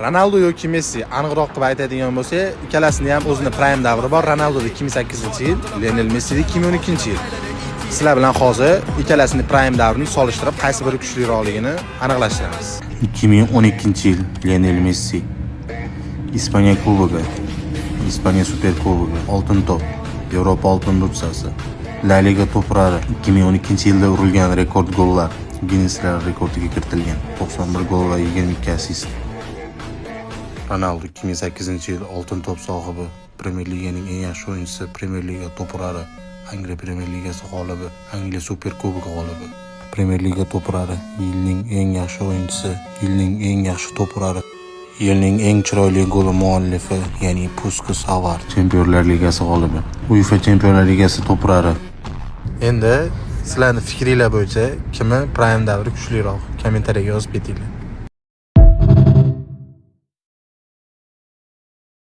Ronaldo yoki Messi aniqroq qilib aytadigan bo'lsak, ikkalasini ham o'zini prime davri bor. Ronaldoda 2008-yil, Lionel Messida 2012-yil. Sizlar bilan hozir ikkalasini prime davrini solishtirib, qaysi biri kuchliroqligini aniqlashtiramiz. 2012-yil Lionel Messi Ispaniya Kubogi, Ispaniya Super Kubogi, Oltin to'p, Yevropa Oltin do'psasi, La Liga to'plari, 2012-yilda urilgan rekord gollar Guinnesslar rekordiga kiritilgan. 91 gol va 22 assist. Ronaldo 2008-yil Oltin to'p sohibi, Premier Liganing eng yaxshi o'yinchisi, Premier Liga to'plari, Angliya Premier Ligasi g'olibi, Angliya Super Kubogi g'olibi, Premier Liga to'plari, yilning eng yaxshi o'yinchisi, yilning eng yaxshi to'plari, yilning eng chiroyli goli muallifi, ya'ni Puskas Avard, Chempionlar Ligasi g'olibi, UEFA Chempionlar Ligasi to'plari. Endi sizlarning fikringlar bo'yicha kimi prime davri kuchliroq? Kommentariyaga yozib ketinglar.